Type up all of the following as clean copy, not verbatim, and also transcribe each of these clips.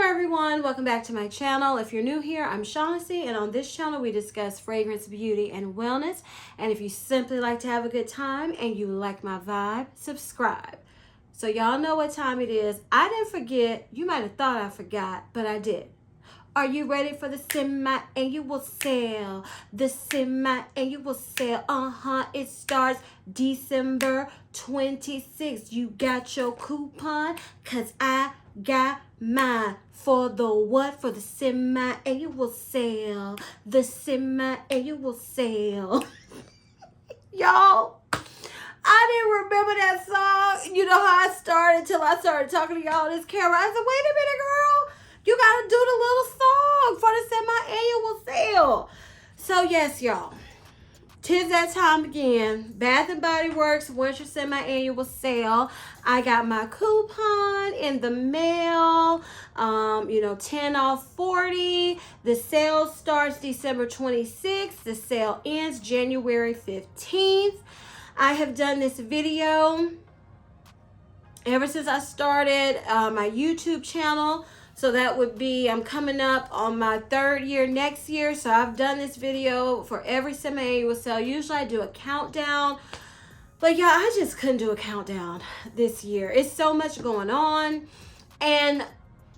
everyone, welcome back to my channel. If you're new here, I'm Shaughnessy, and on this channel we discuss fragrance, beauty, and wellness. And if you simply like to have a good time and you like my vibe, subscribe. So y'all know what time it is. I didn't forget. You might have thought I forgot, but I did. Are you ready for the semi-annual sale? The semi-annual sale, it starts December 26th. You got your coupon? Cause I got mine. For the what? For the semi-annual sale. The semi-annual sale. Y'all, I didn't remember that song. You know how I started till I started talking to y'all on this camera. I said, wait a minute, girl. You gotta do the little song for the semi-annual sale. So yes, y'all. 'Tis that time again. Bath Body Works winter semi-annual sale. I got my coupon in the mail. 10 off 40. The sale starts December 26th. The sale ends January 15th. I have done this video ever since I started my YouTube channel. So that would be, I'm coming up on my 3rd year next year. So I've done this video for every semi-annual sale. Usually I do a countdown. But yeah, I just couldn't do a countdown this year. It's so much going on. And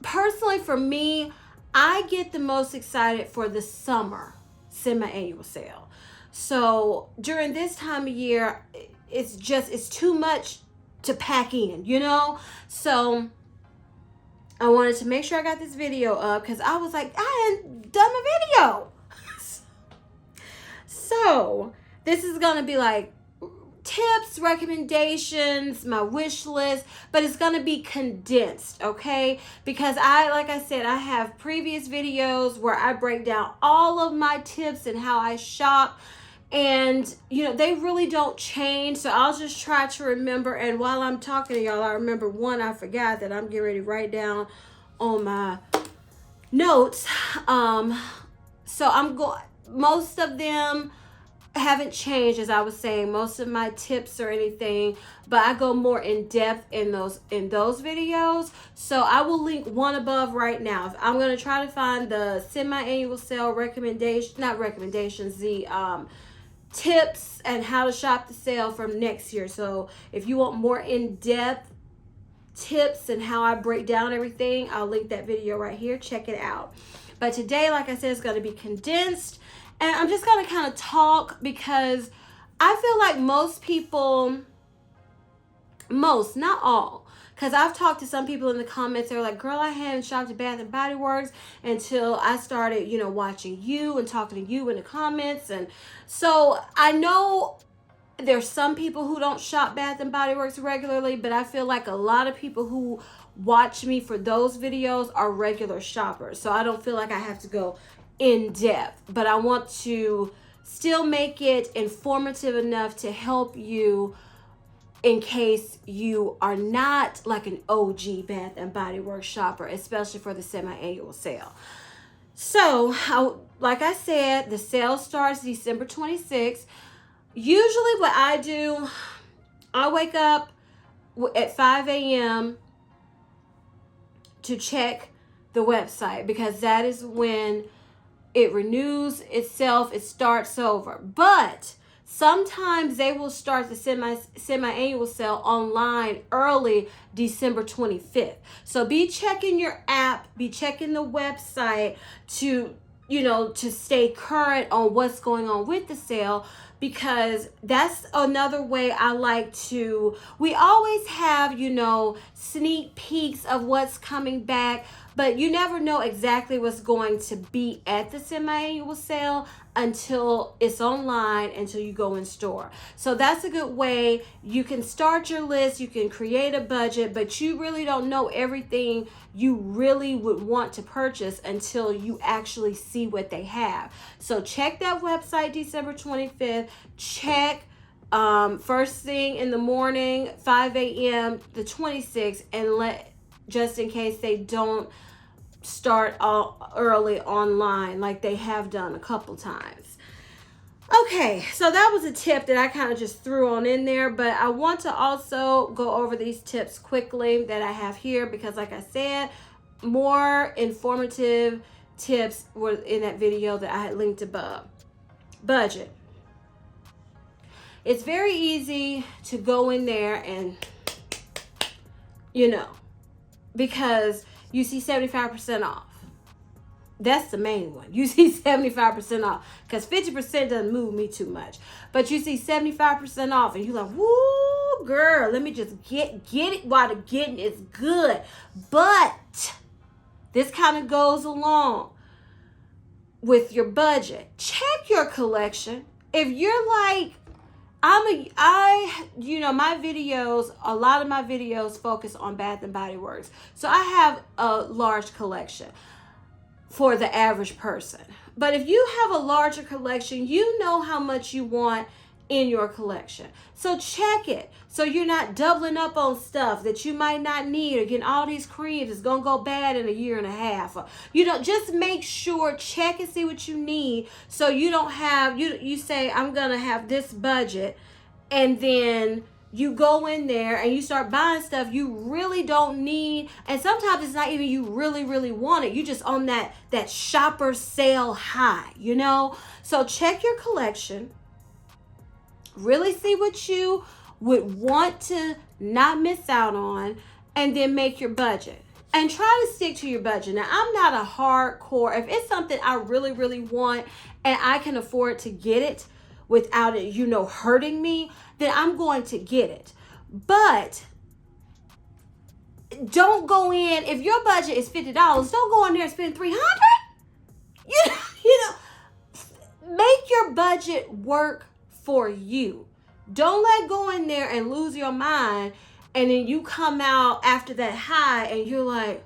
personally for me, I get the most excited for the summer semi-annual sale. So during this time of year, it's too much to pack in, you know? So I wanted to make sure I got this video up because I was like, I hadn't done my video. So this is going to be like tips, recommendations, my wish list, but it's going to be condensed, okay? Because like I said, I have previous videos where I break down all of my tips and how I shop. And, they really don't change. So I'll just try to remember. And while I'm talking to y'all, I remember one I forgot that I'm getting ready to write down on my notes. So most of them haven't changed, as I was saying, most of my tips or anything, but I go more in depth in those videos. So I will link one above right now. I'm going to try to find the semi-annual sale the tips and how to shop the sale from next year. So if you want more in-depth tips and how I break down everything, I'll link that video right here. Check it out. But today, like I said, it's going to be condensed, and I'm just going to kind of talk because I feel like most people, not all, because I've talked to some people in the comments, they're like, girl, I hadn't shopped at Bath Body Works until I started, watching you and talking to you in the comments. And so I know there's some people who don't shop Bath Body Works regularly, but I feel like a lot of people who watch me for those videos are regular shoppers. So I don't feel like I have to go in depth, but I want to still make it informative enough to help you in case you are not like an OG Bath Body Works shopper, especially for the semi-annual sale. So, like I said, the sale starts December 26th. Usually what I do, I wake up at 5 a.m. to check the website because that is when it renews itself, it starts over. But sometimes they will start the semi-annual sale online early December 25th. So be checking your app, be checking the website to stay current on what's going on with the sale, because that's another way I like to, we always have, sneak peeks of what's coming back, but you never know exactly what's going to be at the semi-annual sale until it's online, until you go in store. So that's a good way. You can start your list, you can create a budget, but you really don't know everything you really would want to purchase until you actually see what they have. So check that website December 25th. Check first thing in the morning, 5 a.m. the 26th, and just in case they don't start early online like they have done a couple times. Okay, so that was a tip that I kind of just threw on in there, but I want to also go over these tips quickly that I have here because, like I said, more informative tips were in that video that I had linked above. Budget. It's very easy to go in there and, because you see 75% off. That's the main one. You see 75% off, because 50% doesn't move me too much. But you see 75% off and you're like, woo, girl, let me just get it while the getting is good. But this kind of goes along with your budget. Check your collection. If you're like, my videos, a lot of my videos focus on Bath and Body Works. So I have a large collection for the average person. But if you have a larger collection, you know how much you want in your collection. So check it. So you're not doubling up on stuff that you might not need, or getting all these creams that's going to go bad in a year and a half. Or, just make sure, check and see what you need. So you don't have, you say, I'm going to have this budget, and then you go in there and you start buying stuff you really don't need. And sometimes it's not even you really, really want it. You just on that shopper sale high, So check your collection. Really see what you would want to not miss out on, and then make your budget. And try to stick to your budget. Now, I'm not a hardcore. If it's something I really, really want and I can afford to get it without it, hurting me, then I'm going to get it. But don't go in, if your budget is $50, don't go in there and spend $300. Make your budget work for you. Don't let go in there and lose your mind, and then you come out after that high and you're like,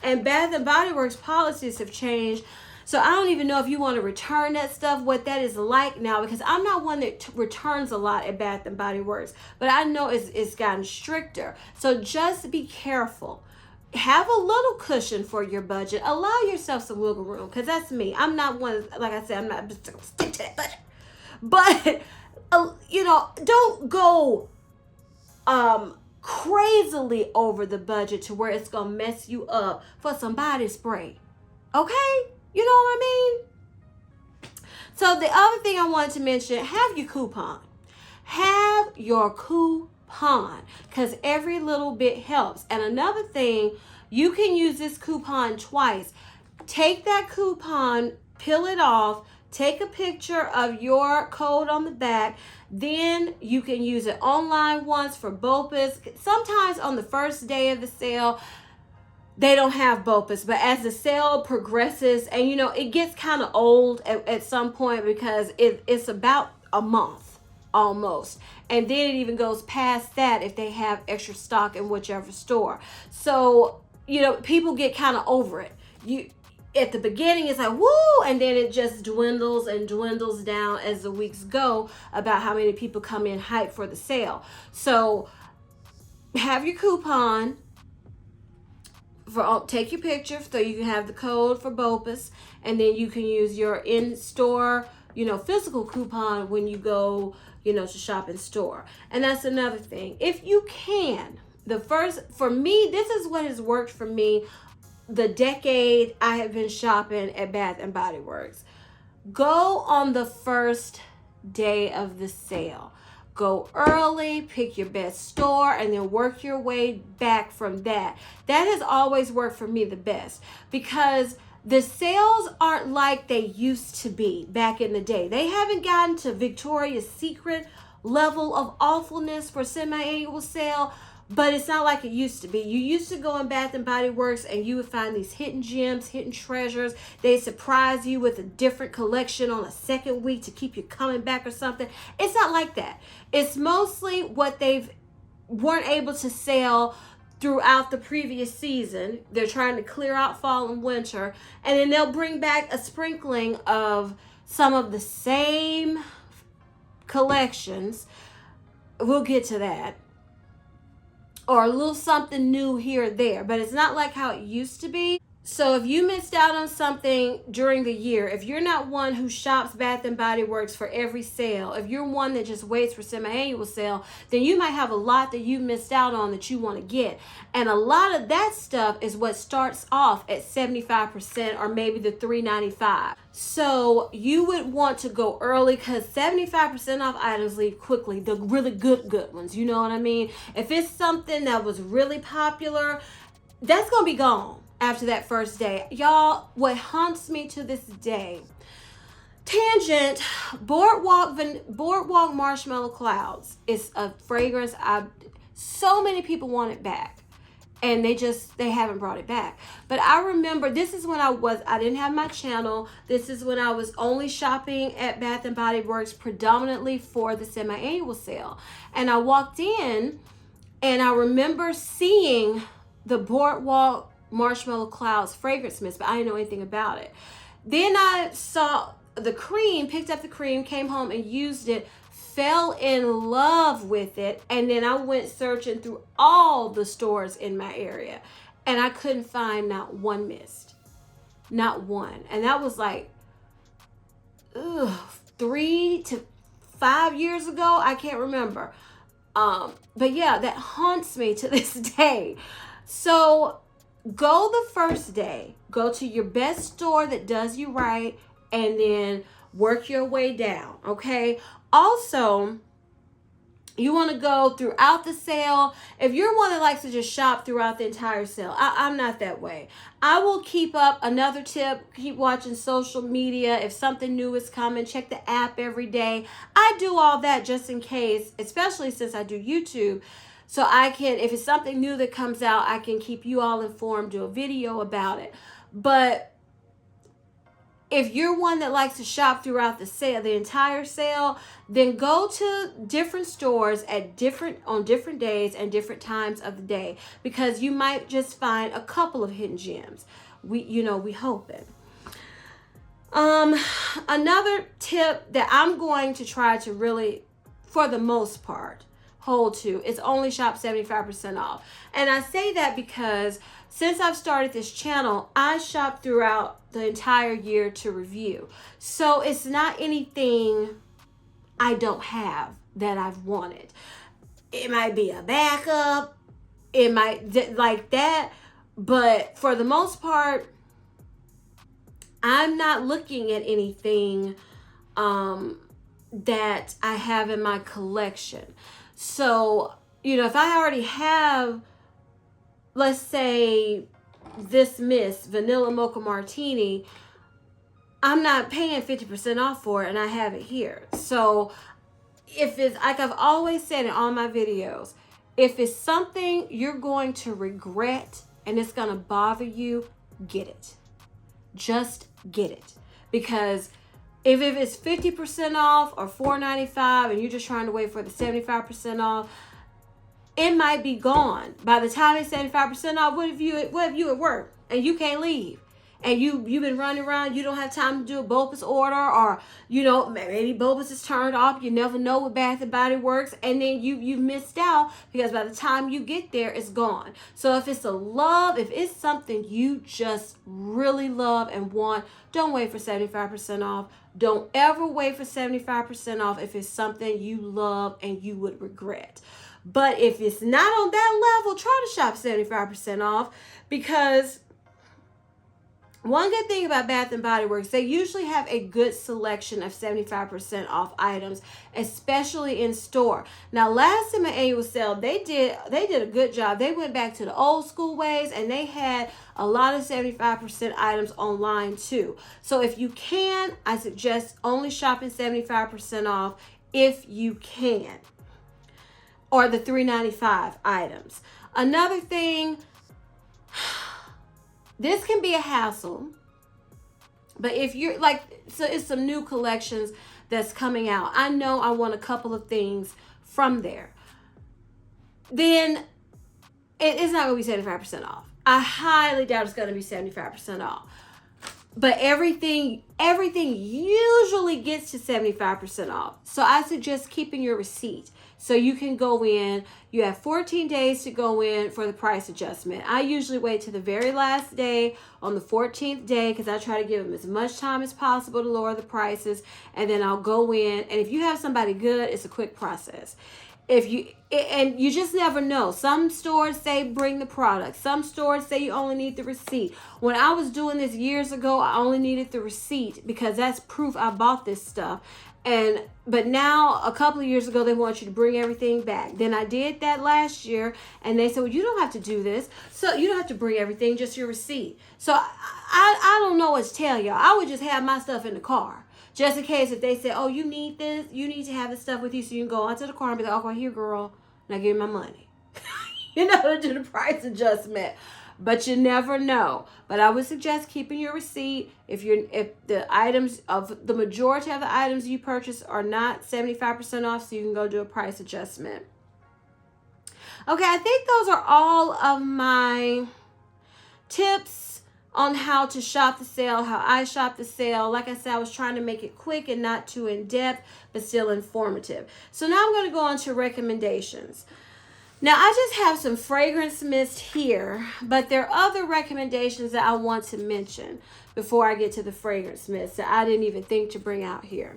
and Bath and Body Works policies have changed. So I don't even know if you want to return that stuff, what that is like now, because I'm not one that returns a lot at Bath and Body Works, but I know it's gotten stricter. So just be careful. Have a little cushion for your budget. Allow yourself some wiggle room, because that's me. I'm not one, like I said, I'm not just going to stick to that budget. But, don't go crazily over the budget to where it's going to mess you up for some body spray. Okay? You know what I mean? So the other thing I wanted to mention, have your coupon. Have your coupon, because every little bit helps. And another thing, you can use this coupon twice. Take that coupon, peel it off, take a picture of your code on the back. Then you can use it online once for BOPUS. Sometimes on the first day of the sale, they don't have BOPUS, but as the sale progresses, and it gets kind of old at some point, because it's about a month almost, and then it even goes past that if they have extra stock in whichever store. So people get kind of over it. At the beginning it's like woo, and then it just dwindles and dwindles down as the weeks go, about how many people come in hyped for the sale. So have your coupon. Take your picture so you can have the code for BOPUS, and then you can use your in-store, physical coupon when you go, to shop in store. And that's another thing. If you can, for me, this is what has worked for me the decade I have been shopping at Bath and Body Works. Go on the first day of the sale. Go early, pick your best store, and then work your way back from that. That has always worked for me the best, because the sales aren't like they used to be back in the day. They haven't gotten to Victoria's Secret level of awfulness for semi-annual sale, but it's not like it used to be. You used to go in Bath and Body Works and you would find these hidden gems, hidden treasures. They surprise you with a different collection on a second week to keep you coming back or something. It's not like that. It's mostly what they've weren't able to sell throughout the previous season. They're trying to clear out fall and winter, and then they'll bring back a sprinkling of some of the same collections. We'll get to that. Or a little something new here or there, but it's not like how it used to be. So if you missed out on something during the year, if you're not one who shops Bath and Body Works for every sale, if you're one that just waits for semi-annual sale, then you might have a lot that you missed out on that you want to get. And a lot of that stuff is what starts off at 75% or maybe the $3.95. So you would want to go early because 75% off items leave quickly, the really good ones. You know what I mean? If it's something that was really popular, that's going to be gone after that first day. Y'all, what haunts me to this day, tangent, Boardwalk Marshmallow Clouds is a fragrance so many people want it back, and they haven't brought it back. But I remember, this is when I didn't have my channel. This is when I was only shopping at Bath and Body Works predominantly for the semi-annual sale. And I walked in and I remember seeing the Boardwalk Marshmallow Clouds fragrance mist, but I didn't know anything about it. Then I saw the cream, picked up the cream, came home and used it, fell in love with it, and then I went searching through all the stores in my area, and I couldn't find not one mist. Not one. And that was like 3 to 5 years ago. I can't remember. But yeah, that haunts me to this day. So go the first day, go to your best store that does you right, and then work your way down, okay? Also, you want to go throughout the sale. If you're one that likes to just shop throughout the entire sale, I'm not that way. I will keep up. Another tip, keep watching social media. If something new is coming, check the app every day. I do all that just in case, especially since I do YouTube. So I can, if it's something new that comes out, I can keep you all informed, do a video about it. But if you're one that likes to shop throughout the sale, the entire sale, then go to different stores on different days and different times of the day, because you might just find a couple of hidden gems. We hoping. Another tip that I'm going to try to really, for the most part, hold to is only shop 75% off. And I say that because since I've started this channel, I shop throughout the entire year to review. So it's not anything I don't have that I've wanted. It might be a backup, it might like that, but for the most part, I'm not looking at anything that I have in my collection. So, if I already have, let's say, this mist, Vanilla Mocha Martini, I'm not paying 50% off for it, and I have it here. So, if it's, like I've always said in all my videos, if it's something you're going to regret and it's going to bother you, get it. Just get it. Because if it's 50% off or $4.95 and you're just trying to wait for the 75% off, it might be gone. By the time it's 75% off, what if you at work and you can't leave? And you've been running around, you don't have time to do a BOPUS order, or maybe BOPUS is turned off, you never know with Bath and Body Works, and then you've missed out because by the time you get there, it's gone. So if it's something you just really love and want, don't wait for 75% off. Don't ever wait for 75% off if it's something you love and you would regret. But if it's not on that level, try to shop 75% off, because one good thing about Bath and Body Works, they usually have a good selection of 75% off items, especially in store. Now, last time at annual sale, they did a good job. They went back to the old school ways, and they had a lot of 75% items online too. So if you can, I suggest only shopping 75% off if you can, or the $3.95 items. Another thing, this can be a hassle, but if you're so it's some new collections that's coming out. I know I want a couple of things from there. Then it's not going to be 75% off. I highly doubt it's going to be 75% off. But everything usually gets to 75% off. So I suggest keeping your receipt. So you can go in, you have 14 days to go in for the price adjustment. I usually wait to the very last day on the 14th day because I try to give them as much time as possible to lower the prices, and then I'll go in. And if you have somebody good, it's a quick process. And you just never know. Some stores say bring the product. Some stores say you only need the receipt. When I was doing this years ago, I only needed the receipt because that's proof I bought this stuff. But now, a couple of years ago, they want you to bring everything back. Then I did that last year, and they said, well, you don't have to do this. So you don't have to bring everything, just your receipt. So I don't know what to tell y'all. I would just have my stuff in the car. Just in case if they say, oh, you need this, you need to have this stuff with you so you can go onto the car and be like, okay, here, girl, now give me my money. To do the price adjustment. But you never know. But I would suggest keeping your receipt if the items of the majority of the items you purchase are not 75% off, so you can go do a price adjustment. Okay, I think those are all of my tips on how to shop the sale, how I shop the sale. Like I said, I was trying to make it quick and not too in-depth, but still informative. So now I'm going to go on to recommendations. Now, I just have some fragrance mist here, but there are other recommendations that I want to mention before I get to the fragrance mist that I didn't even think to bring out here.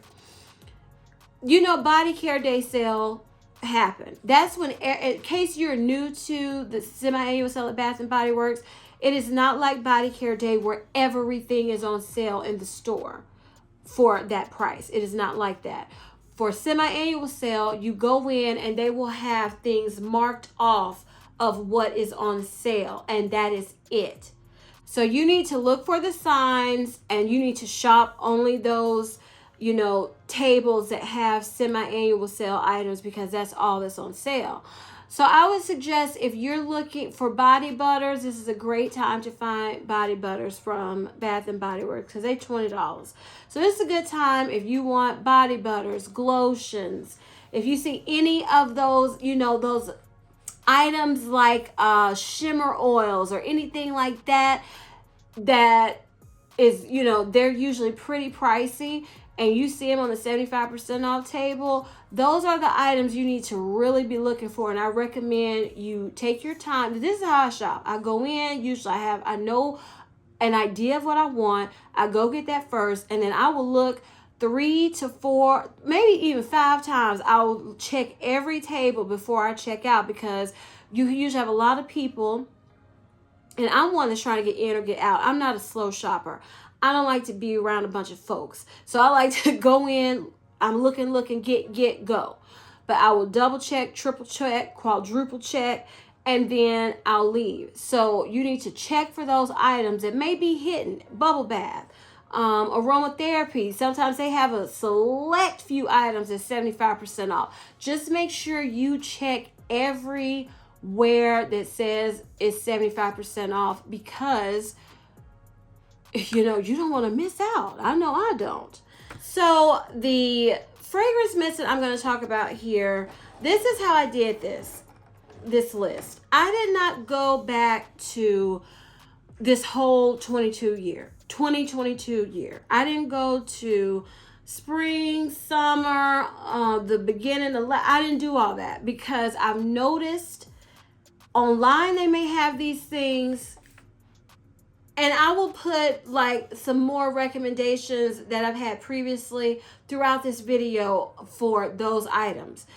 Body Care Day sale happened. That's when, in case you're new to the semi-annual sale at Bath Body Works, it is not like Body Care Day where everything is on sale in the store for that price. It is not like that. For semi-annual sale, you go in and they will have things marked off of what is on sale, and that is it. So you need to look for the signs, and you need to shop only those, tables that have semi-annual sale items, because that's all that's on sale. So I would suggest if you're looking for body butters, this is a great time to find body butters from Bath Body Works because they're $20. So this is a good time if you want body butters, glotions. If you see any of those, those items like shimmer oils or anything like that, that is, they're usually pretty pricey, and you see them on the 75% off table, those are the items you need to really be looking for. And I recommend you take your time. This is how I shop. I go in, usually I know an idea of what I want. I go get that first, and then I will look 3 to 4, maybe even 5 times. I will check every table before I check out, because you usually have a lot of people, and I'm one that's trying to get in or get out. I'm not a slow shopper. I don't like to be around a bunch of folks. So I like to go in, I'm looking, get, go. But I will double check, triple check, quadruple check, and then I'll leave. So you need to check for those items that may be hidden. Bubble bath, aromatherapy. Sometimes they have a select few items at 75% off. Just make sure you check everywhere that says it's 75% off, because you don't want to miss out. I know I don't. So the fragrance mist that I'm going to talk about here, this is how I did this list. I did not go back to this whole 2022 year. I didn't go to spring, summer, the beginning of, I didn't do all that, because I've noticed online they may have these things. And I will put like some more recommendations that I've had previously throughout this video for those items,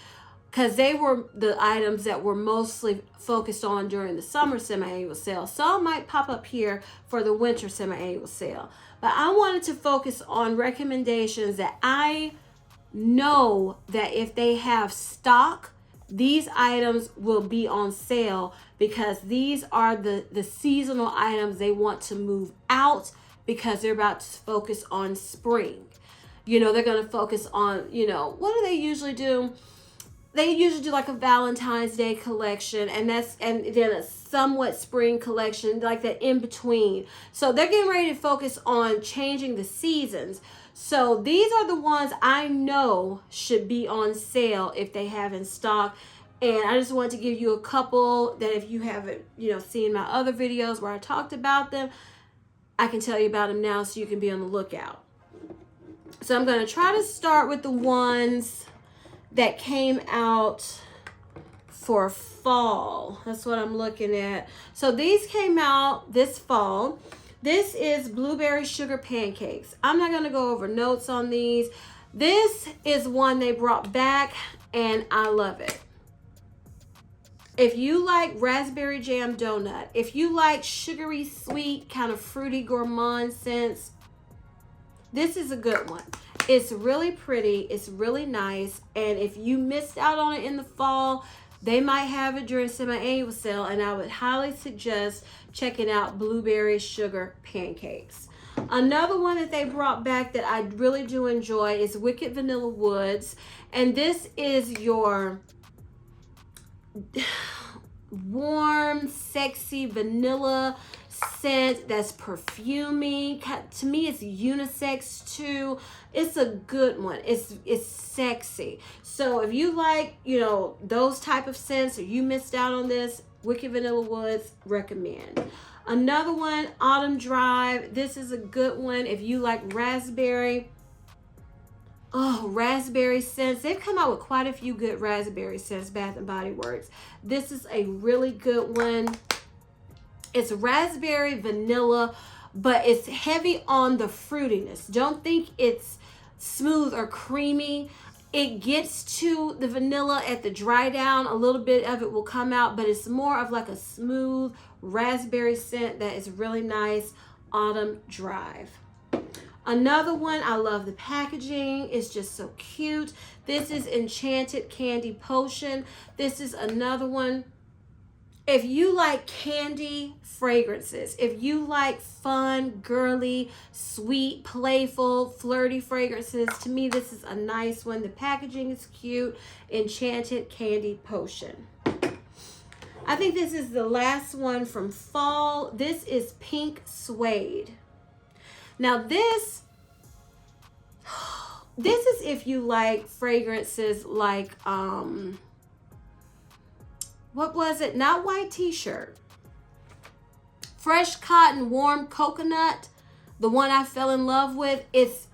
because they were the items that were mostly focused on during the summer semi-annual sale. Some might pop up here for the winter semi-annual sale. But I wanted to focus on recommendations that I know that if they have stock, these items will be on sale, because these are the seasonal items they want to move out, because they're about to focus on spring. They're going to focus on, what do they usually do? They usually do like a Valentine's Day collection, and then a somewhat spring collection, like that in between. So they're getting ready to focus on changing the seasons. So these are the ones I know should be on sale if they have in stock. And I just wanted to give you a couple that if you haven't, seen my other videos where I talked about them, I can tell you about them now so you can be on the lookout. So I'm going to try to start with the ones that came out for fall. That's what I'm looking at. So these came out this fall. This is blueberry sugar pancakes. I'm not going to go over notes on these. This is one they brought back and I love it. If you like raspberry jam donut, if you like sugary sweet kind of fruity gourmand scents, this is a good one. It's really pretty, it's really nice, and if you missed out on it in the fall, they might have it during semi-annual sale, and I would highly suggest checking out blueberry sugar pancakes. Another one that they brought back that I really do enjoy is Wicked Vanilla Woods, and this is your warm, sexy vanilla scent that's perfuming. To me, it's unisex too. It's a good one. It's sexy. So if you like, you know, those type of scents, or you missed out on this, Wicked Vanilla Woods, recommend. Another one, Autumn Drive. This is a good one if you like raspberry. Oh, raspberry scents. They've come out with quite a few good raspberry scents, Bath Body Works. This is a really good one. It's raspberry vanilla, but it's heavy on the fruitiness. Don't think it's smooth or creamy. It gets to the vanilla at the dry down. A little bit of it will come out, but it's more of like a smooth raspberry scent that is really nice. Autumn Drive. Another one, I love the packaging. It's just so cute. This is Enchanted Candy Potion. This is another one. If you like candy fragrances, if you like fun, girly, sweet, playful, flirty fragrances, to me this is a nice one. The packaging is cute. Enchanted Candy Potion. I think this is the last one from fall. This is Pink Suede. Now this is if you like fragrances like what was it? Not White T-shirt. Fresh Cotton Warm Coconut, the one I fell in love with. It's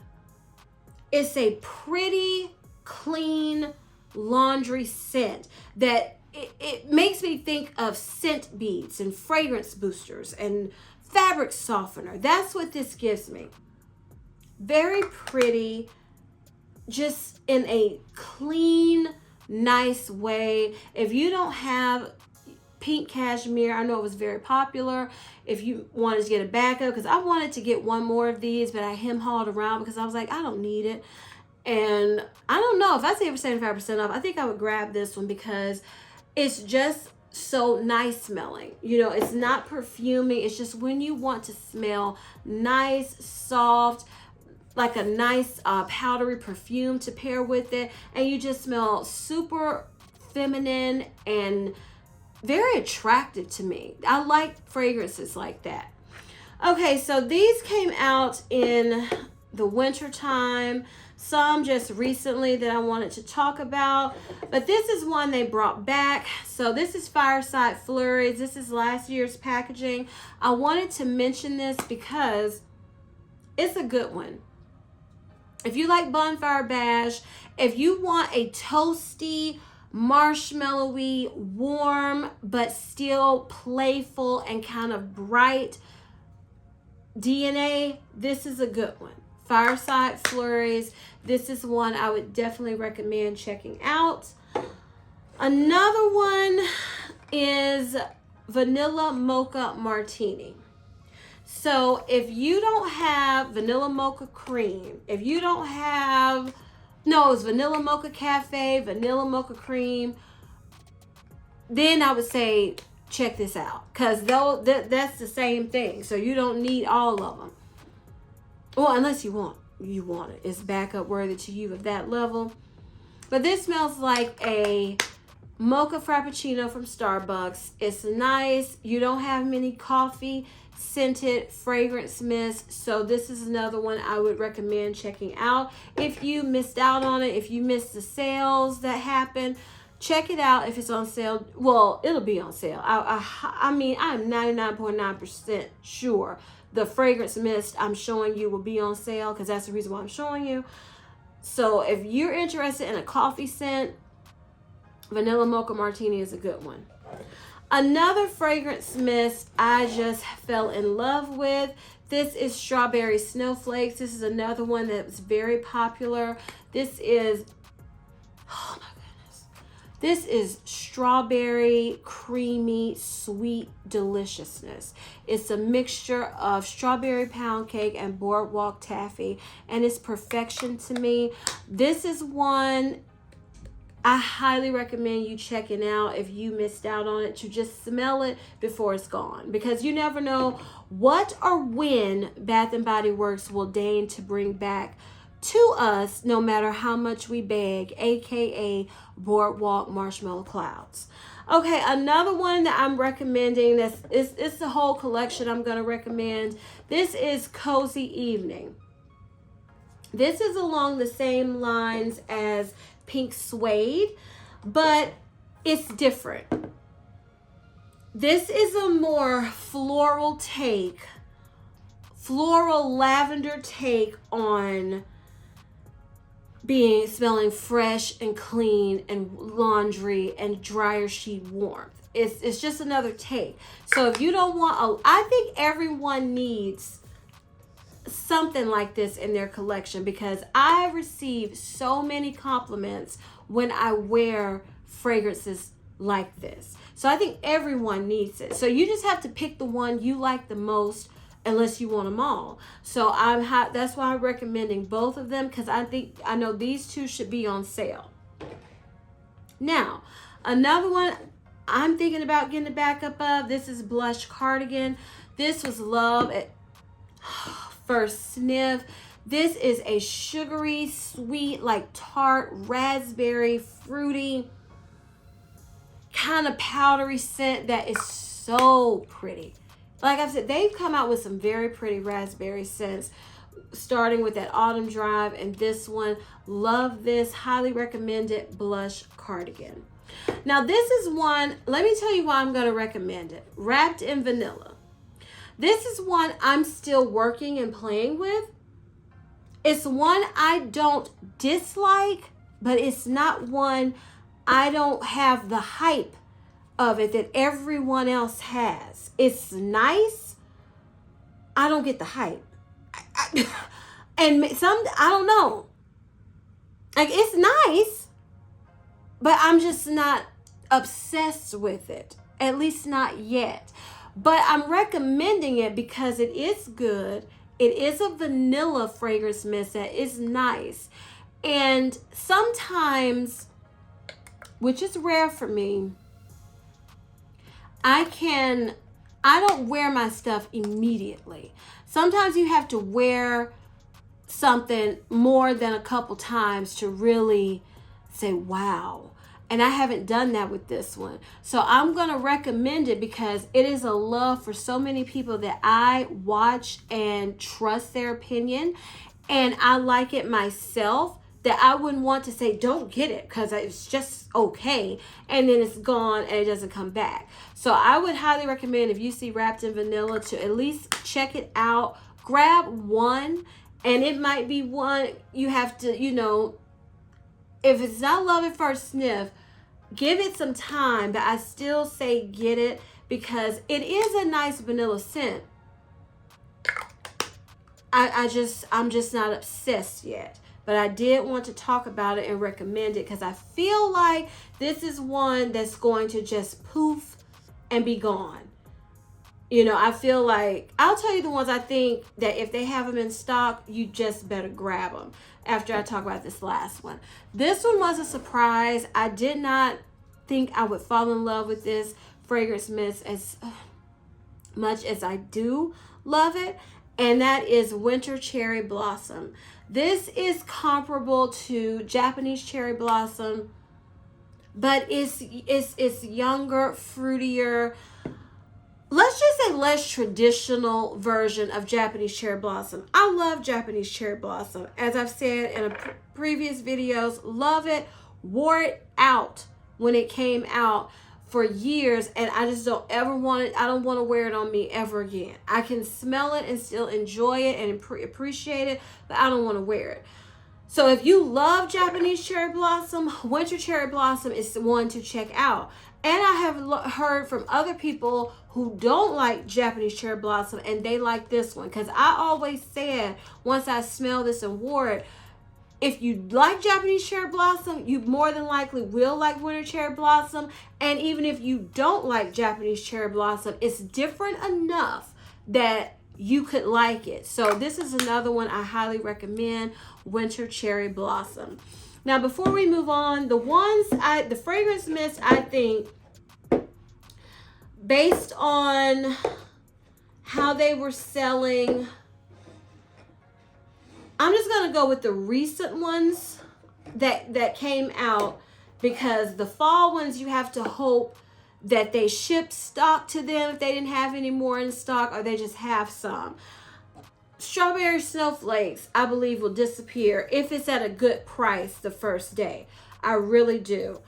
a pretty clean laundry scent that it makes me think of scent beads and fragrance boosters and fabric softener. That's what this gives me. Very pretty, just in a clean, nice way. If you don't have pink cashmere, I know it was very popular. If you wanted to get a backup, because I wanted to get one more of these, but I hem-hauled around because I was like, I don't need it. And I don't know, if I save 75% off, I think I would grab this one because it's just so nice smelling. You know, it's not perfuming. It's just when you want to smell nice, soft, like a nice powdery perfume to pair with it, and you just smell super feminine and very attractive to me. I like fragrances like that. Okay, so these came out in the winter time. Some just recently that I wanted to talk about, but this is one they brought back. So this is Fireside Flurries. This is last year's packaging. I wanted to mention this because it's a good one. If you like Bonfire Bash, if you want a toasty, marshmallowy, warm, but still playful and kind of bright DNA, this is a good one. Fireside Flurries. This is one I would definitely recommend checking out. Another one is Vanilla Mocha Martini. So if you don't have vanilla mocha cream, if you don't have, no, it's vanilla mocha cafe, vanilla mocha cream, then I would say check this out, because that's the same thing. So you don't need all of them. Well, unless you want it. It's backup worthy to you at that level. But this smells like a mocha frappuccino from Starbucks. It's nice. You don't have many coffee scented fragrance mists, so this is another one I would recommend checking out. If you missed out on it, if you missed the sales that happened, check it out. If it's on sale, well, it'll be on sale. I mean, I'm 99.9% sure the fragrance mist I'm showing you will be on sale, because that's the reason why I'm showing you. So if you're interested in a coffee scent, Vanilla Mocha Martini is a good one. Another fragrance mist I just fell in love with. This is Strawberry Snowflakes. This is another one that's very popular. This is, oh my goodness. This is strawberry, creamy, sweet deliciousness. It's a mixture of strawberry pound cake and boardwalk taffy, and it's perfection to me. This is one I highly recommend you checking out if you missed out on it, to just smell it before it's gone, because you never know what or when Bath Body Works will deign to bring back to us, no matter how much we beg, aka Boardwalk Marshmallow Clouds. Okay, another one that I'm recommending, it's the whole collection I'm going to recommend. This is Cozy Evening. This is along the same lines as Pink Suede, but it's different. This is a more floral lavender take on smelling fresh and clean and laundry and dryer sheet warmth. It's just another take. So if you don't want I think everyone needs something like this in their collection, because I receive so many compliments when I wear fragrances like this. So I think everyone needs it. So you just have to pick the one you like the most, unless you want them all. So that's why I'm recommending both of them, because I know these two should be on sale. Now, another one I'm thinking about getting a backup of, this is Blush Cardigan. This was love at first sniff. This is a sugary, sweet, like tart, raspberry, fruity, kind of powdery scent that is so pretty. Like I said, they've come out with some very pretty raspberry scents, starting with that Autumn Drive and this one. Love this. Highly recommend it. Blush Cardigan. Now this is one, let me tell you why I'm going to recommend it. Wrapped in Vanilla. This is one I'm still working and playing with. It's one I don't dislike, but it's not one I don't have the hype of it that everyone else has. It's nice. I don't get the hype. And I don't know. Like, it's nice, but I'm just not obsessed with it. At least not yet. But I'm recommending it because it is good. It is a vanilla fragrance mist that is nice. And sometimes, which is rare for me, I don't wear my stuff immediately. Sometimes you have to wear something more than a couple times to really say, wow. And I haven't done that with this one. So I'm going to recommend it because it is a love for so many people that I watch and trust their opinion. And I like it myself, that I wouldn't want to say, don't get it because it's just okay. And then it's gone and it doesn't come back. So I would highly recommend, if you see Wrapped in Vanilla, to at least check it out. Grab one, and it might be one you have to, if it's not love at first sniff, give it some time, but I still say get it because it is a nice vanilla scent. I'm just not obsessed yet, but I did want to talk about it and recommend it because I feel like this is one that's going to just poof and be gone. I feel like, I'll tell you the ones I think that if they have them in stock, you just better grab them after I talk about this last one. This one was a surprise. I did not think I would fall in love with this fragrance mist as much as I do love it, and that is Winter Cherry Blossom. This is comparable to Japanese Cherry Blossom, but it's younger, fruitier. Let's just say less traditional version of Japanese Cherry Blossom. I love Japanese Cherry Blossom. As I've said in previous videos, love it. Wore it out when it came out for years, and I just don't ever want it. I don't want to wear it on me ever again. I can smell it and still enjoy it and appreciate it, but I don't want to wear it. So if you love Japanese cherry blossom, winter cherry blossom is the one to check out. And I have heard from other people who don't like Japanese cherry blossom and they like this one. Because I always said, once I smelled this and wore it, if you like Japanese cherry blossom, you more than likely will like winter cherry blossom. And even if you don't like Japanese cherry blossom, it's different enough that you could like it. So this is another one I highly recommend, winter cherry blossom. Now, before we move on, the fragrance mist, I think, based on how they were selling, I'm just going to go with the recent ones that came out, because the fall ones, you have to hope that they ship stock to them if they didn't have any more in stock, or they just have some. Strawberry snowflakes, I believe, will disappear if it's at a good price the first day. I really do.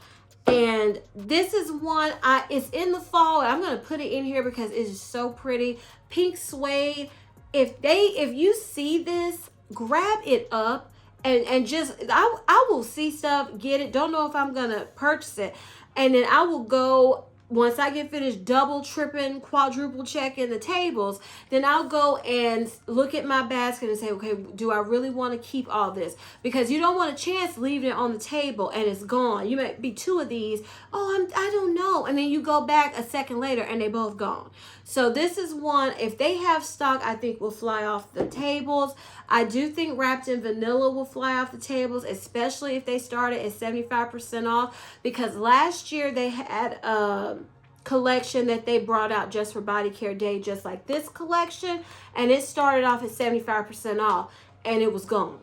And this is one, it's in the fall, and I'm going to put it in here because it is so pretty. Pink suede. If you see this, grab it up and just, I will see stuff, get it. Don't know if I'm going to purchase it. And then I will go, once I get finished double, tripping, quadruple checking the tables, then I'll go and look at my basket and say, okay, do I really want to keep all this? Because you don't want a chance leaving it on the table and it's gone. You might be two of these. Oh, I don't know. And then you go back a second later and they both gone. So this is one, if they have stock, I think will fly off the tables. I do think Wrapped in Vanilla will fly off the tables, especially if they started at 75% off, because last year they had a collection that they brought out just for Body Care Day, just like this collection, and it started off at 75% off and it was gone.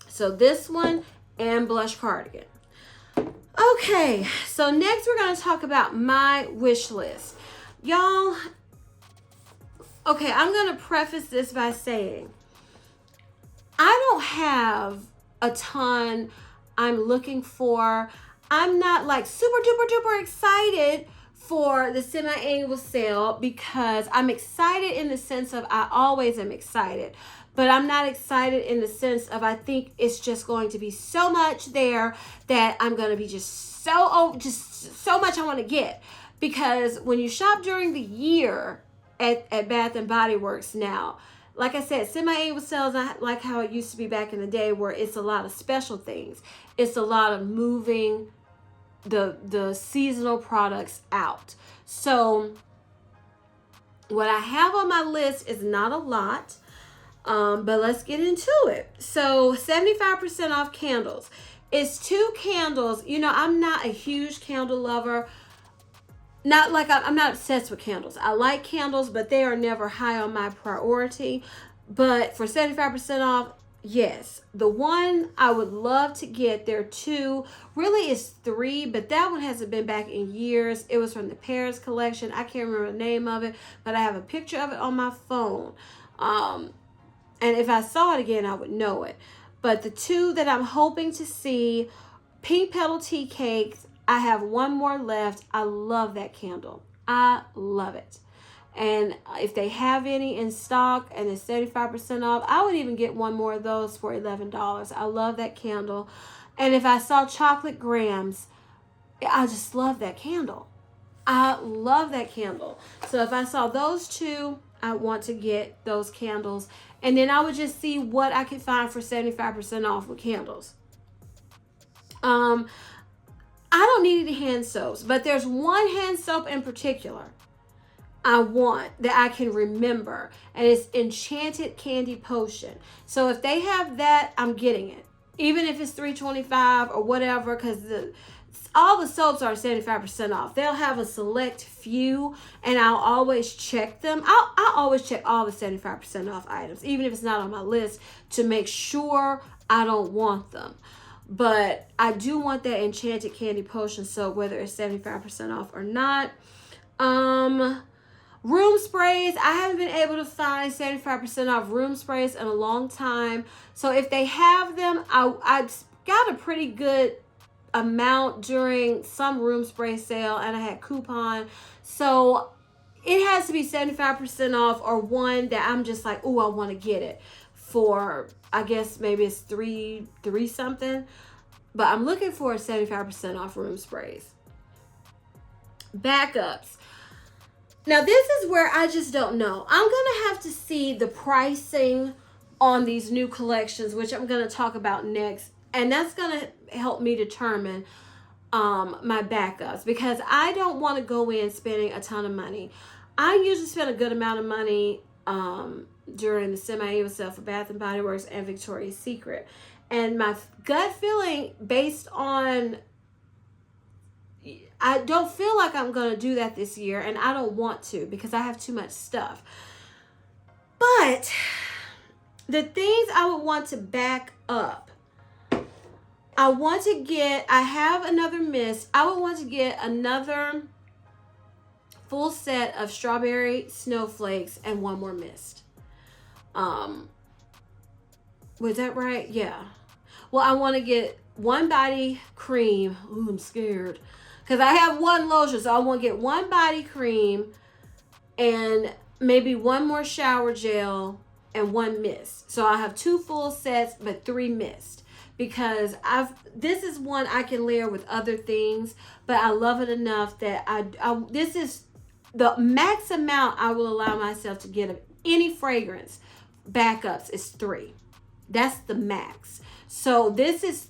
So this one and Blush Cardigan. Okay, so next we're going to talk about my wish list. Y'all, okay, I'm going to preface this by saying I don't have a ton I'm looking for. I'm not like super duper duper excited for the semi-annual sale, because I'm excited in the sense of I always am excited, but I'm not excited in the sense of I think it's just going to be so much there that I'm going to be just so much I want to get. Because when you shop during the year at Bath Body Works now, like I said, semi-annual sales, not like how it used to be back in the day where it's a lot of special things. It's a lot of moving the seasonal products out. So what I have on my list is not a lot, but let's get into it. So 75% off candles. It's 2 candles. You know, I'm not a huge candle lover. Not like I'm not obsessed with candles. I like candles, but they are never high on my priority. But for 75% off, yes. The one I would love to get, there are 2. Really, it's 3, but that one hasn't been back in years. It was from the Paris collection. I can't remember the name of it, but I have a picture of it on my phone. And if I saw it again, I would know it. But the 2 that I'm hoping to see, Pink Petal Tea Cakes. I have 1 more left. I love that candle. I love it. And if they have any in stock and it's 75% off, I would even get 1 more of those for $11. I love that candle. And if I saw Chocolate Grams, I just love that candle. I love that candle. So if I saw those 2, I want to get those candles. And then I would just see what I could find for 75% off with candles. I don't need any hand soaps, but there's one hand soap in particular I want that I can remember, and it's Enchanted Candy Potion. So if they have that, I'm getting it, even if it's $3.25 or whatever, because all the soaps are 75% off. They'll have a select few, and I'll always check them. I'll always check all the 75% off items, even if it's not on my list, to make sure I don't want them. But I do want that Enchanted Candy Potion soap, whether it's 75% off or not. Room sprays. I haven't been able to find 75% off room sprays in a long time. So if they have them, I got a pretty good amount during some room spray sale, and I had coupon. So it has to be 75% off or one that I'm just like, oh, I want to get it. for, I guess maybe it's three something, but I'm looking for 75% off room sprays. Backups. Now this is where I just don't know. I'm gonna have to see the pricing on these new collections, which I'm gonna talk about next, and that's gonna help me determine my backups, because I don't want to go in spending a ton of money. I usually spend a good amount of money during the semi-annual sale for Bath Body Works and Victoria's Secret, and my gut feeling, based on, I don't feel like I'm going to do that this year, and I don't want to because I have too much stuff. But the things I would want to back up, I have another mist. I would want to get another full set of strawberry snowflakes and one more mist. Was that right? Yeah. Well, I want to get one body cream. Ooh, I'm scared. Because I have one lotion, so I want to get one body cream and maybe one more shower gel and one mist. So I have 2 full sets, but 3 mist. Because this is one I can layer with other things, but I love it enough that this is the max amount I will allow myself to get of any fragrance backups is 3. That's the max. So this is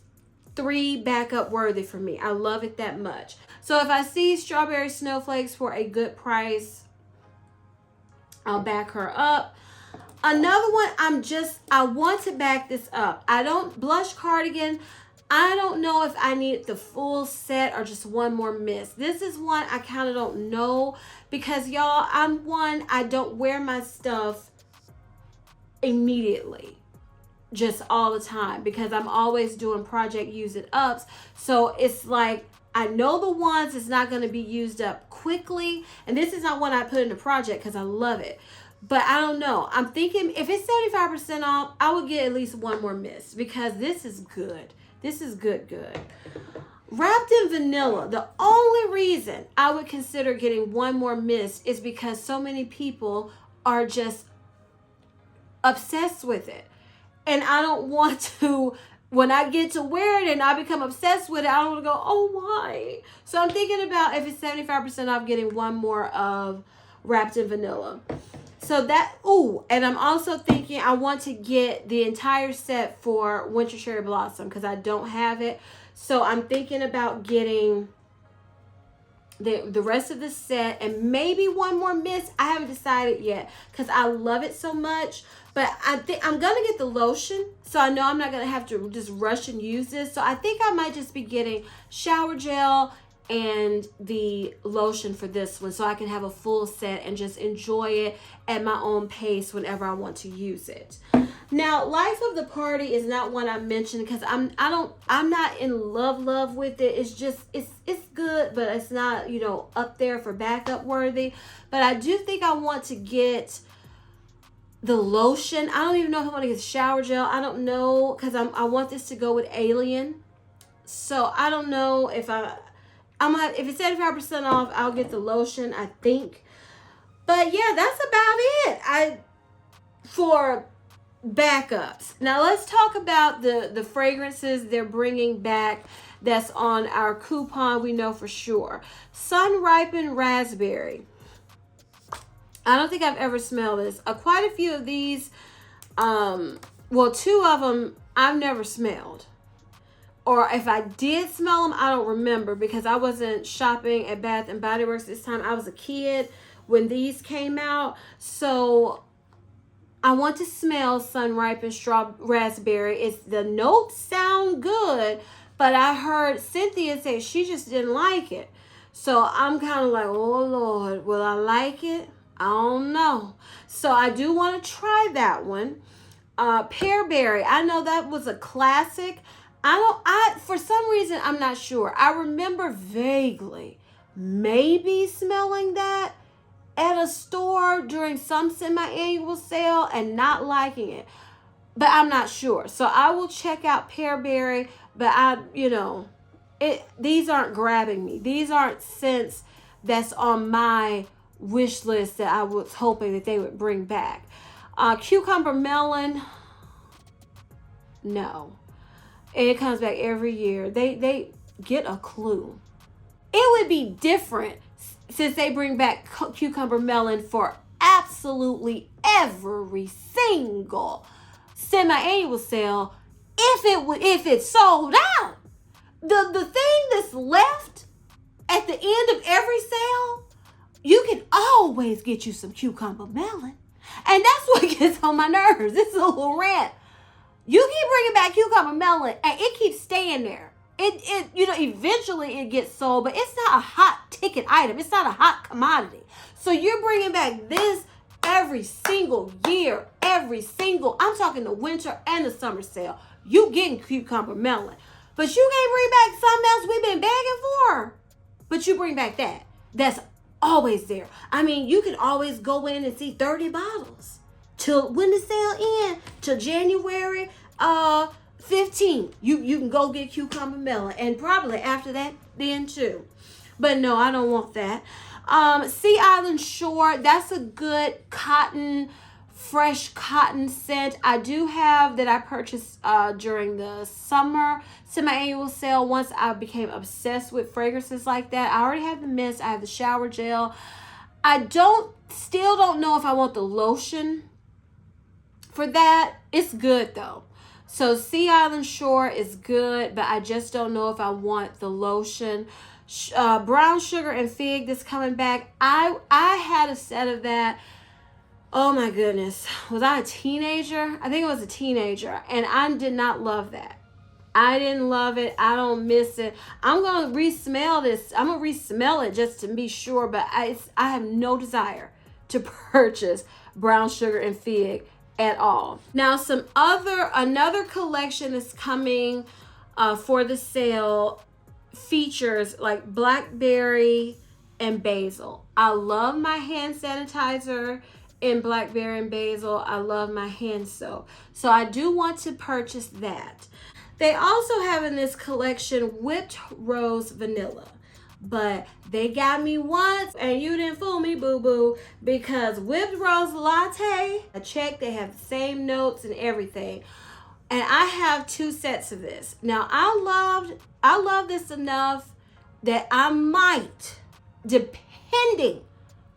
3 backup worthy for me. I love it that much. So if I see strawberry snowflakes for a good price, I'll back her up. Another one, I want to back this up. Blush cardigan, I don't know if I need the full set or just one more mist. This is one I kind of don't know, because y'all, I don't wear my stuff immediately, just all the time, because I'm always doing project use it ups. So it's like, I know the ones it's not going to be used up quickly, and this is not one I put in the project because I love it. But I don't know. I'm thinking if it's 75% off, I would get at least one more mist, because this is good. This is good. Wrapped in vanilla. The only reason I would consider getting one more mist is because so many people are just obsessed with it. And I don't want to, when I get to wear it and I become obsessed with it, I don't want to go, oh, why? So I'm thinking about, if it's 75% off, getting one more of Wrapped in Vanilla. So that, and I'm also thinking I want to get the entire set for Winter Cherry Blossom, because I don't have it. So I'm thinking about getting the rest of the set and maybe one more mist. I haven't decided yet because I love it so much. But I think I'm going to get the lotion, so I know I'm not going to have to just rush and use this. So I think I might just be getting shower gel and the lotion for this one, so I can have a full set and just enjoy it at my own pace whenever I want to use it. Now, Life of the Party is not one I mentioned because I'm not in love with it. It's just it's good, but it's not, up there for backup worthy. But I do think I want to get the lotion. I don't even know if I want to get the shower gel. I don't know, because I want this to go with Alien. So I don't know if if it's 75% off, I'll get the lotion, I think. But yeah, that's about it for backups. Now let's talk about the fragrances they're bringing back that's on our coupon, we know for sure. Sun Ripened Raspberry. I don't think I've ever smelled this. Quite a few of these, 2 of them I've never smelled. Or if I did smell them, I don't remember, because I wasn't shopping at Bath and Body Works this time. I was a kid when these came out. So I want to smell Sun Ripened Raspberry. The notes sound good, but I heard Cynthia say she just didn't like it. So I'm kind of like, oh Lord, will I like it? I don't know. So I do want to try that one. Pearberry. I know that was a classic. For some reason, I'm not sure. I remember vaguely maybe smelling that at a store during some semi-annual sale and not liking it. But I'm not sure. So I will check out Pearberry, but these aren't grabbing me. These aren't scents that's on my wish list that I was hoping that they would bring back. Cucumber Melon. No. And it comes back every year. They get a clue. It would be different since they bring back cucumber melon for absolutely every single semi-annual sale. If it's sold out, the thing that's left at the end of every sale, you can always get you some cucumber melon. And that's what gets on my nerves. This is a little rant. You keep bringing back cucumber melon and it keeps staying there. It eventually it gets sold, but it's not a hot ticket item. It's not a hot commodity. So you're bringing back this every single year, I'm talking the winter and the summer sale. You getting cucumber melon. But you can't bring back something else we've been begging for. But you bring back that. That's always there. I mean, you can always go in and see 30 bottles. Till when the sale ends, till January 15th. You can go get cucumber melon. And probably after that then too. But no, I don't want that. Sea Island Shore, that's a good fresh cotton scent. I do have that I purchased during the summer semi-annual sale once I became obsessed with fragrances like that. I already have the mist. I have the shower gel. I still don't know if I want the lotion for that. It's good though. So Sea Island Shore is good, but I just don't know if I want the lotion. Brown sugar and fig that's coming back. I had a set of that. Oh my goodness. Was I a teenager? I think I was a teenager. And I did not love that. I didn't love it. I don't miss it. I'm going to re-smell this. I'm going to re-smell it just to be sure. But I have no desire to purchase brown sugar and fig at all. Now another collection that's coming for the sale features like blackberry and basil. I love my hand sanitizer in blackberry and basil. I love my hand soap. So I do want to purchase that. They also have in this collection whipped rose vanilla. But they got me once and you didn't fool me, boo-boo, because whipped rose latte, I checked, they have the same notes and everything. And I have 2 sets of this. Now I love this enough that I might, depending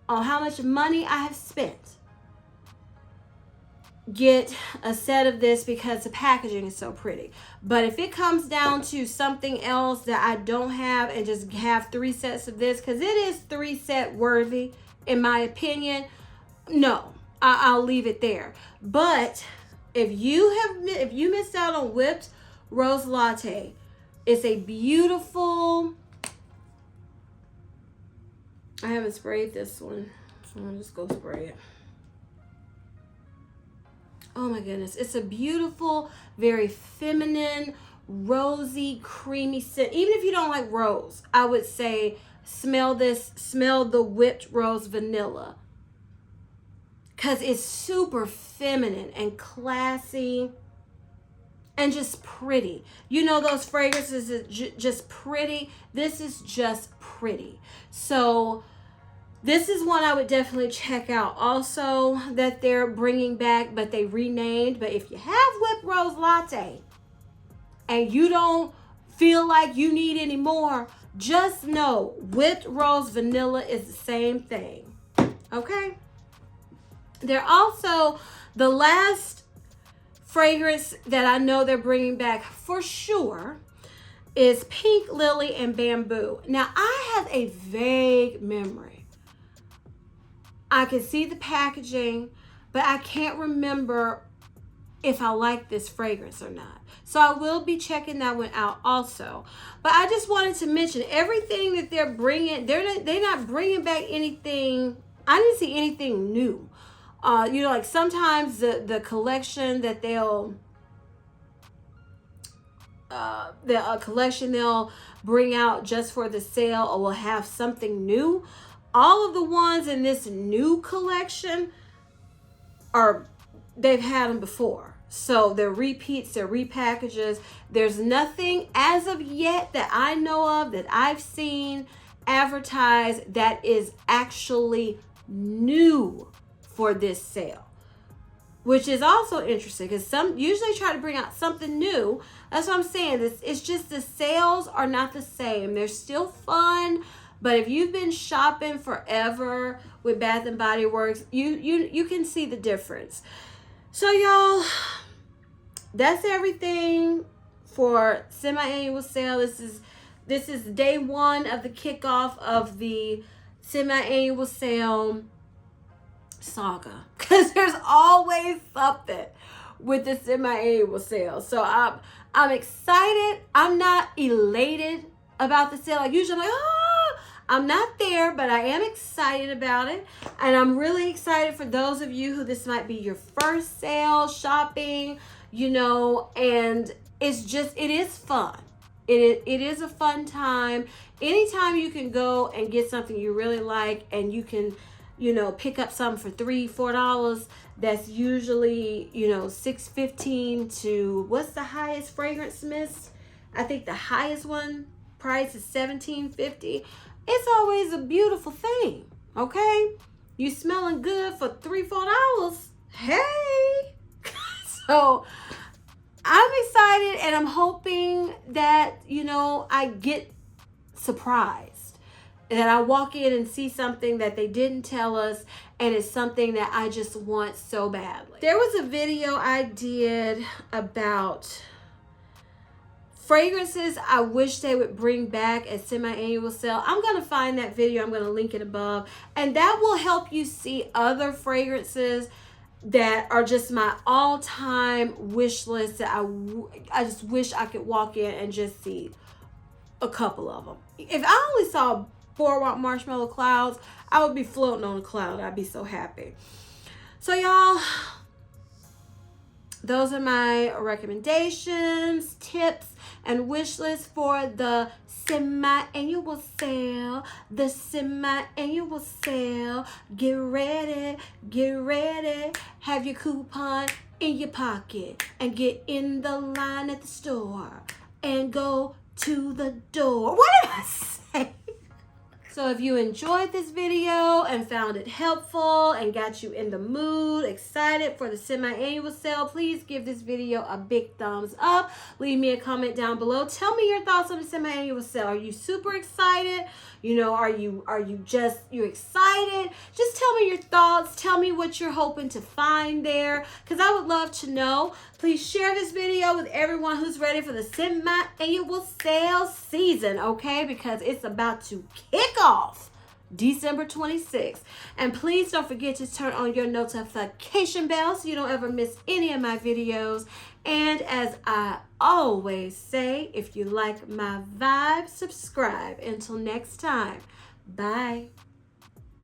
on how much money I have spent, get a set of this because the packaging is so pretty. But if it comes down to something else that I don't have and just have 3 sets of this, because it is 3 set worthy in my opinion, no, I'll leave it there. But if you missed out on whipped rose latte, it's a beautiful, I haven't sprayed this one, so I'll just go spray it. Oh my goodness. It's a beautiful, very feminine, rosy, creamy scent. Even if you don't like rose, I would say smell this, smell the whipped rose vanilla. Because it's super feminine and classy and just pretty. You know those fragrances are just pretty? This is just pretty. So this is one I would definitely check out also that they're bringing back, but they renamed. But if you have whipped rose latte and you don't feel like you need any more, just know whipped rose vanilla is the same thing. Okay? They're also, the last fragrance that I know they're bringing back for sure is Pink Lily and Bamboo. Now, I have a vague memory. I can see the packaging, but I can't remember if I like this fragrance or not. So I will be checking that one out also. But I just wanted to mention everything that they're bringing. They're not bringing back anything. I didn't see anything new. Like sometimes the collection that they'll bring out just for the sale or will have something new. All of the ones in this new collection they've had them before. So they're repeats, they're repackages. There's nothing as of yet that I know of that I've seen advertised that is actually new for this sale. which is also interesting because some usually try to bring out something new. That's what I'm saying. It's just the sales are not the same. They're still fun, but if you've been shopping forever with Bath and Body Works, you can see the difference. So y'all, that's everything for semi-annual sale. This is day one of the kickoff of the semi-annual sale saga, because there's always something with the semi-annual sale. So I'm excited. I'm not elated about the sale. Like usually I'm like, oh, I'm not there, but I am excited about it. And I'm really excited for those of you who this might be your first sale shopping, you know, and it is fun. It is a fun time. Anytime you can go and get something you really like and you can, you know, pick up something for $3-4, that's usually, you know, $6.15 to, what's the highest fragrance mist? I think the highest one price is $17.50. It's always a beautiful thing, okay? You smelling good for $3-4. Hey! So I'm excited and I'm hoping that, you know, I get surprised. That I walk in and see something that they didn't tell us and it's something that I just want so badly. There was a video I did about fragrances I wish they would bring back at semi-annual sale. I'm going to find that video. I'm going to link it above. And that will help you see other fragrances that are just my all-time wish list that I just wish I could walk in and just see a couple of them. If I only saw Boardwalk Marshmallow Clouds, I would be floating on a cloud. I'd be so happy. So y'all, those are my recommendations, tips, and wish list for the semi-annual sale. The semi-annual sale. Get ready, get ready. Have your coupon in your pocket and get in the line at the store and go to the door. What did I say? So if you enjoyed this video and found it helpful and got you in the mood, excited for the semi-annual sale, please give this video a big thumbs up. Leave me a comment down below. Tell me your thoughts on the semi-annual sale. Are you super excited? You know, are you excited? Just tell me your thoughts. Tell me what you're hoping to find there, because I would love to know. Please share this video with everyone who's ready for the semi-annual sale season, okay? Because it's about to kick off December 26th. And please don't forget to turn on your notification bell so you don't ever miss any of my videos. And as I always say, if you like my vibe, subscribe. Until next time, bye.